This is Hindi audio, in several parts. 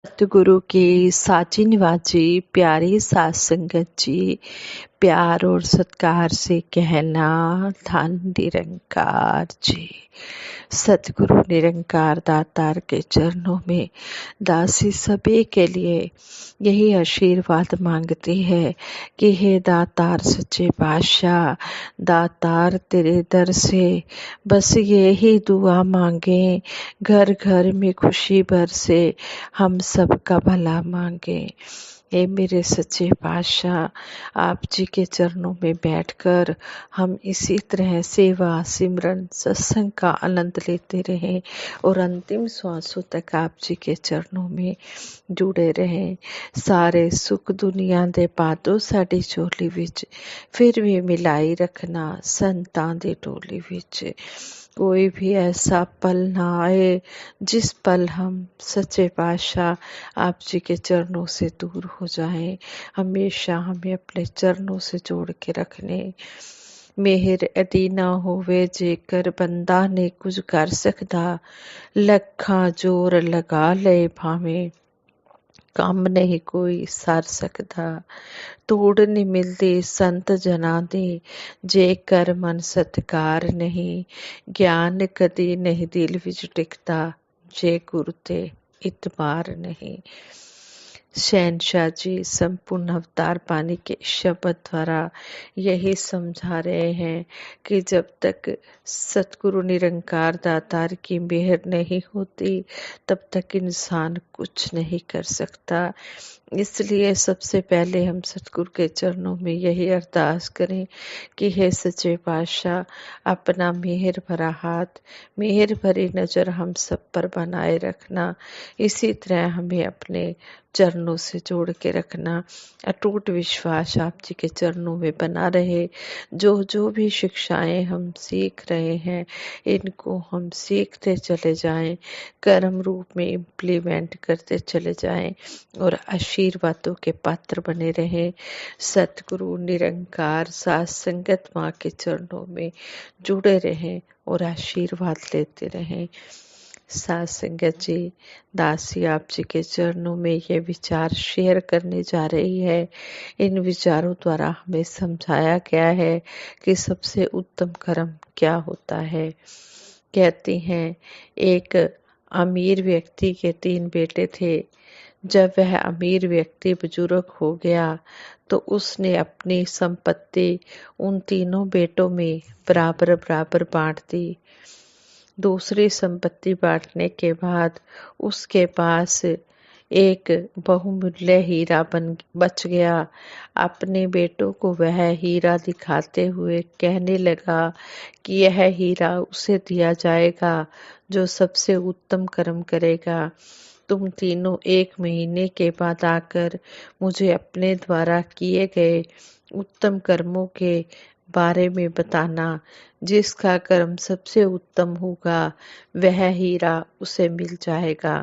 सतगुरु की साची निवाजी प्यारी सात संगत जी, प्यार और सत्कार से कहना धन निरंकार जी। सतगुरु निरंकार दातार के चरणों में दासी सभी के लिए यही आशीर्वाद मांगती है कि हे दातार सच्चे पातशाह, दातार तेरे दर से बस ये ही दुआ मांगे, घर घर में खुशी बरसे, हम सबका भला मांगे। हे मेरे सच्चे पातशाह, आप जी के चरणों में बैठकर हम इसी तरह सेवा सिमरन सत्संग का आनंद लेते रहें और अंतिम श्वासों तक आप जी के चरणों में जुड़े रहें। सारे सुख दुनिया दे पादो साडी झोली विच, फिर भी मिलाई रखना संतां दी टोली विच। कोई भी ऐसा पल ना आए जिस पल हम सच्चे पातशाह आप जी के चरणों से दूर हो जाएं। हमेशा हमें अपने चरणों से जोड़ के रखने। मेहर अदीना होवे जेकर बंदा ने कुछ कर सकदा, लखा जोर लगा ले भावें ਕੰਮ नहीं कोई सर सकदा। तोड़ नहीं मिलती संत जना दी, जेकर मन सत्कार नहीं, ज्ञान कदी नहीं दिल विच टिकता, जे गुरु ते इतबार नहीं। शहनशाह जी संपूर्ण अवतार पानी के शब्द द्वारा यही समझा रहे हैं कि जब तक सतगुरु निरंकार दातार की मेहर नहीं होती तब तक इंसान कुछ नहीं कर सकता। इसलिए सबसे पहले हम सतगुरु के चरणों में यही अरदास करें कि हे सच्चे पातशाह, अपना मेहर भरा हाथ, मेहर भरी नज़र हम सब पर बनाए रखना। इसी तरह हमें अपने चरणों से जोड़ के रखना। अटूट विश्वास आप जी के चरणों में बना रहे। जो जो भी शिक्षाएं हम सीख रहे हैं इनको हम सीखते चले जाएं, कर्म रूप में इम्प्लीमेंट करते चले जाएं और आशीर्वादों के पात्र बने रहें। सतगुरु निरंकार साथ संगत माँ के चरणों में जुड़े रहें और आशीर्वाद लेते रहें। सात संगत जी, दासी आप जी के चरणों में ये विचार शेयर करने जा रही है। इन विचारों द्वारा हमें समझाया गया है कि सबसे उत्तम कर्म क्या होता है। कहती हैं, एक अमीर व्यक्ति के 3 बेटे थे। जब वह अमीर व्यक्ति बुजुर्ग हो गया तो उसने अपनी संपत्ति उन तीनों बेटों में बराबर बराबर बांट दी। दूसरी संपत्ति बांटने के बाद उसके पास एक बहुमूल्य हीरा बच गया। अपने बेटों को वह हीरा दिखाते हुए कहने लगा कि यह हीरा उसे दिया जाएगा जो सबसे उत्तम कर्म करेगा। तुम तीनों 1 महीने के बाद आकर मुझे अपने द्वारा किए गए उत्तम कर्मों के बारे में बताना। जिसका कर्म सबसे उत्तम होगा वह हीरा उसे मिल जाएगा।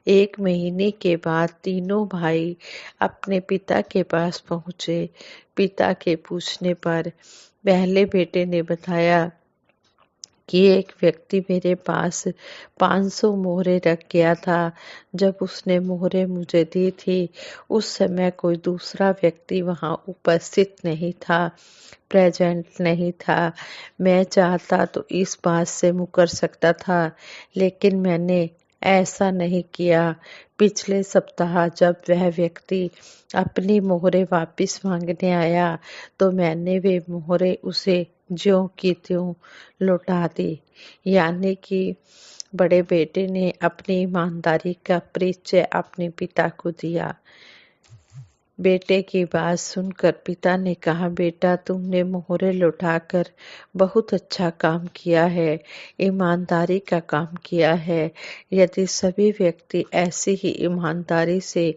1 महीने के बाद तीनों भाई अपने पिता के पास पहुंचे। पिता के पूछने पर पहले बेटे ने बताया कि एक व्यक्ति मेरे पास 500 मोहरें रख गया था। जब उसने मोहरें मुझे दी थी उस समय कोई दूसरा व्यक्ति वहां उपस्थित नहीं था, प्रेजेंट नहीं था। मैं चाहता तो इस बात से मुकर सकता था, लेकिन मैंने ऐसा नहीं किया। पिछले सप्ताह जब वह व्यक्ति अपनी मोहरें वापस मांगने आया तो मैंने वे मोहरें उसे ज्यों की त्यों लौटा दी। यानी कि बड़े बेटे ने अपनी ईमानदारी का परिचय अपने पिता को दिया। बेटे की बात सुनकर पिता ने कहा, बेटा तुमने मोहरें लौटाकर बहुत अच्छा काम किया है, ईमानदारी का काम किया है। यदि सभी व्यक्ति ऐसी ही ईमानदारी से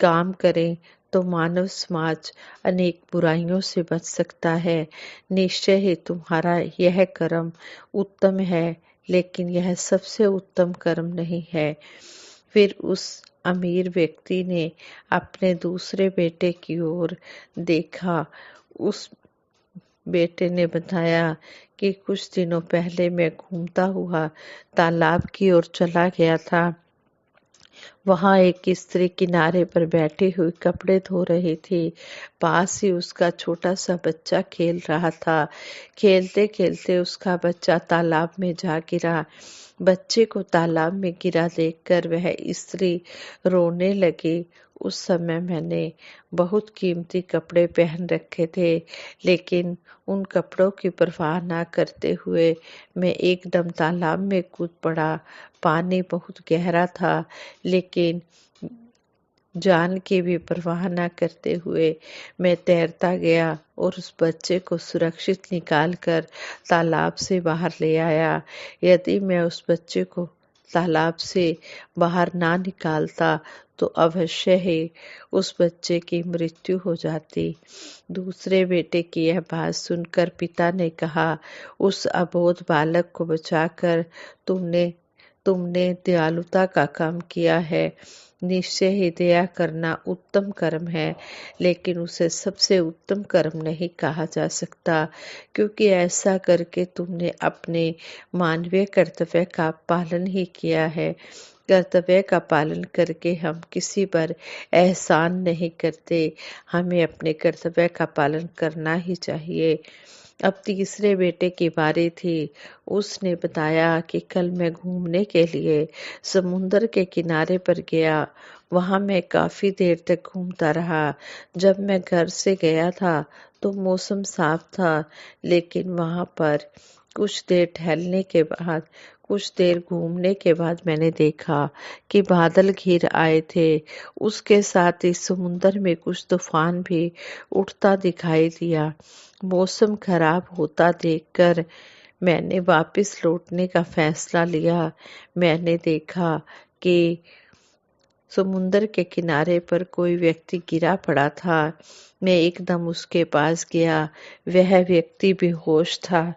काम करें तो मानव समाज अनेक बुराइयों से बच सकता है। निश्चय ही तुम्हारा यह कर्म उत्तम है, लेकिन यह सबसे उत्तम कर्म नहीं है। फिर उस अमीर व्यक्ति ने अपने दूसरे बेटे की ओर देखा। उस बेटे ने बताया कि कुछ दिनों पहले मैं घूमता हुआ तालाब की ओर चला गया था। वहाँ एक स्त्री किनारे पर बैठी हुई कपड़े धो रही थी। पास ही उसका छोटा सा बच्चा खेल रहा था। खेलते खेलते उसका बच्चा तालाब में जा गिरा। बच्चे को तालाब में गिरा देखकर वह स्त्री रोने लगी। उस समय मैंने बहुत कीमती कपड़े पहन रखे थे, लेकिन उन कपड़ों की परवाह न करते हुए मैं एकदम तालाब में कूद पड़ा। पानी बहुत गहरा था, लेकिन जान की भी परवाह न करते हुए मैं तैरता गया और उस बच्चे को सुरक्षित निकाल कर तालाब से बाहर ले आया। यदि मैं उस बच्चे को तालाब से बाहर ना निकालता तो अवश्य ही उस बच्चे की मृत्यु हो जाती। दूसरे बेटे की यह बात सुनकर पिता ने कहा, उस अबोध बालक को बचाकर तुमने तुमने दयालुता का काम किया है। निश्चय ही दया करना उत्तम कर्म है, लेकिन उसे सबसे उत्तम कर्म नहीं कहा जा सकता, क्योंकि ऐसा करके तुमने अपने मानवीय कर्तव्य का पालन ही किया है। कर्तव्य का पालन करके हम किसी पर एहसान नहीं करते, हमें अपने कर्तव्य का पालन करना ही चाहिए। अब तीसरे बेटे की बारी थी। उसने बताया कि कल मैं घूमने के लिए समुंदर के किनारे पर गया। वहां मैं काफी देर तक घूमता रहा। जब मैं घर से गया था तो मौसम साफ था, लेकिन वहां पर कुछ देर ठहरने के बाद, कुछ देर घूमने के बाद मैंने देखा कि बादल घिर आए थे। उसके साथ ही समुंदर में कुछ तूफान भी उठता दिखाई दिया। मौसम खराब होता देखकर मैंने वापस लौटने का फैसला लिया। मैंने देखा कि समुंदर के किनारे पर कोई व्यक्ति गिरा पड़ा था। मैं एकदम उसके पास गया। वह व्यक्ति बेहोश था,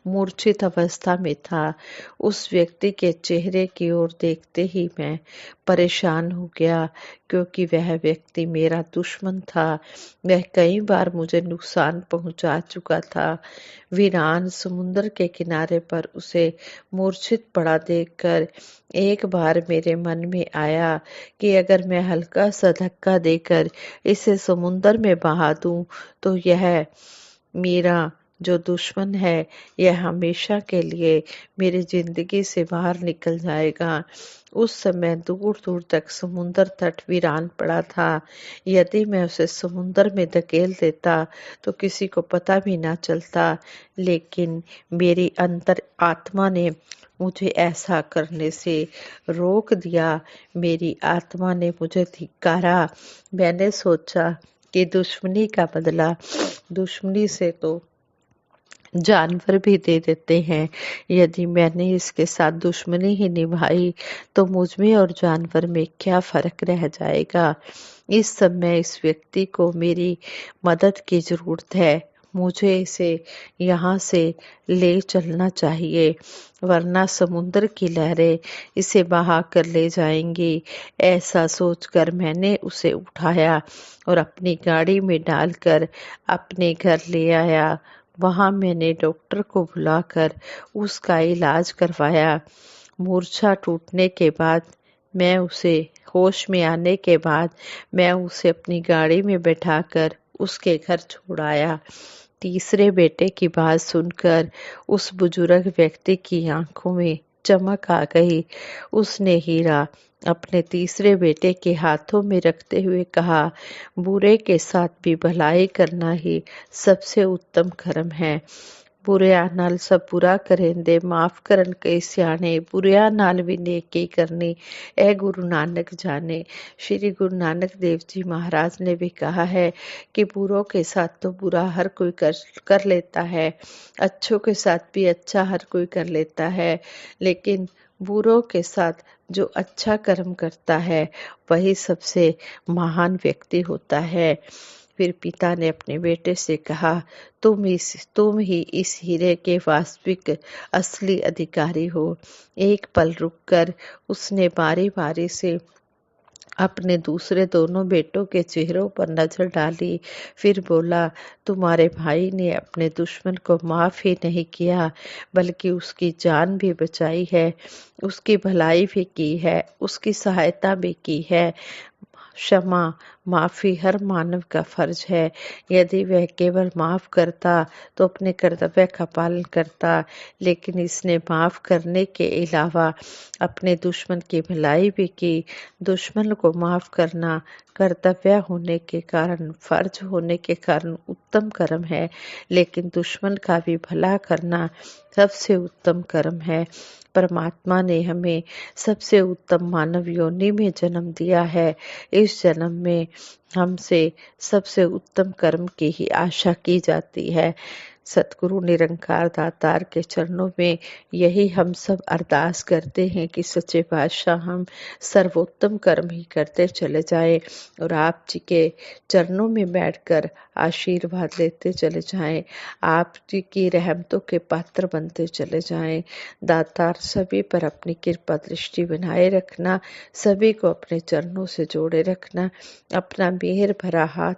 मूर्छित अवस्था में था। उस व्यक्ति के चेहरे की ओर देखते ही मैं परेशान हो गया, क्योंकि वह व्यक्ति मेरा दुश्मन था। वह कई बार मुझे नुकसान पहुंचा चुका था। वीरान समुद्र के किनारे पर उसे मूर्छित पड़ा देखकर एक बार मेरे मन में आया कि अगर मैं हल्का सा धक्का देकर इसे समुद्र में बहा दूं तो यह मेरा जो दुश्मन है यह हमेशा के लिए मेरी जिंदगी से बाहर निकल जाएगा। उस समय दूर दूर तक समुंदर तट वीरान पड़ा था। यदि मैं उसे समुंदर में धकेल देता तो किसी को पता भी ना चलता, लेकिन मेरी अंतर आत्मा ने मुझे ऐसा करने से रोक दिया। मेरी आत्मा ने मुझे धिक्कारा। मैंने सोचा कि दुश्मनी का बदला दुश्मनी से तो जानवर भी दे देते हैं। यदि मैंने इसके साथ दुश्मनी ही निभाई तो मुझ में और जानवर में क्या फर्क रह जाएगा। इस समय इस व्यक्ति को मेरी मदद की जरूरत है। मुझे इसे यहाँ से ले चलना चाहिए, वरना समुद्र की लहरें इसे बहा कर ले जाएंगी। ऐसा सोचकर मैंने उसे उठाया और अपनी गाड़ी में डालकर अपने घर ले आया। वहां मैंने डॉक्टर को बुलाकर उसका इलाज करवाया। मूर्छा टूटने के बाद मैं उसे होश में आने के बाद मैं उसे अपनी गाड़ी में बैठाकर उसके घर छोड़ आया। तीसरे बेटे की बात सुनकर उस बुजुर्ग व्यक्ति की आंखों में चमक आ गई। उसने हीरा अपने तीसरे बेटे के हाथों में रखते हुए कहा, बुरे के साथ भी भलाई करना ही सबसे उत्तम कर्म है। बुरिया नाल सब बुरा करेंदे, माफ करन कई सियाने, बुरिया नाल भी नेकी करनी ए गुरु नानक जाने। श्री गुरु नानक देव जी महाराज ने भी कहा है कि बुरों के साथ तो बुरा हर कोई कर लेता है, अच्छों के साथ भी अच्छा हर कोई कर लेता है, लेकिन बुरों के साथ जो अच्छा कर्म करता है वही सबसे महान व्यक्ति होता है। फिर पिता ने अपने बेटे से कहा, तुम ही इस हीरे के वास्तविक असली अधिकारी हो। एक पल रुककर उसने बारी बारी से अपने दूसरे दोनों बेटों के चेहरों पर नजर डाली, फिर बोला, तुम्हारे भाई ने अपने दुश्मन को माफ ही नहीं किया, बल्कि उसकी जान भी बचाई है, उसकी भलाई भी की है, उसकी सहायता भी की है। क्षमा, माफी हर मानव का फर्ज है। यदि वह केवल माफ करता तो अपने कर्तव्य का पालन करता, लेकिन इसने माफ करने के अलावा अपने दुश्मन की भलाई भी की। दुश्मन को माफ करना कर्तव्य होने के कारण, फर्ज होने के कारण उत्तम कर्म है, लेकिन दुश्मन का भी भला करना सबसे उत्तम कर्म है। परमात्मा ने हमें सबसे उत्तम मानव योनि में जन्म दिया है। इस जन्म में हमसे सबसे उत्तम कर्म की ही आशा की जाती है। सतगुरु निरंकार दातार के चरणों में यही हम सब अरदास करते हैं कि सच्चे पातशाह हम सर्वोत्तम कर्म ही करते चले जाएं और आप जी के चरणों में बैठकर आशीर्वाद लेते चले जाएं, आप जी की रहमतों के पात्र बनते चले जाएं। दातार सभी पर अपनी कृपा दृष्टि बनाए रखना, सभी को अपने चरणों से जोड़े रखना, अपना मेहर भरा हाथ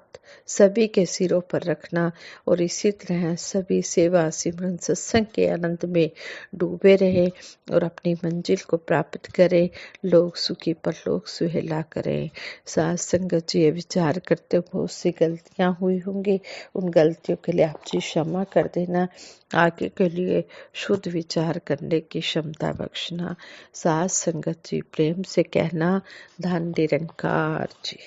सभी के सिरों पर रखना और इसी तरह सभी सेवा सिमरन सत्संग के आनंद में डूबे रहे और अपनी मंजिल को प्राप्त करें। लोग सुखी परलोक सुहेला करें। साथ संगत जी, ये विचार करते हुए बहुत सी गलतियां हुई होंगी, उन गलतियों के लिए आप जी क्षमा कर देना, आगे के लिए शुद्ध विचार करने की क्षमता बख्शना। साथ संगत जी, प्रेम से कहना, धन निरंकार जी।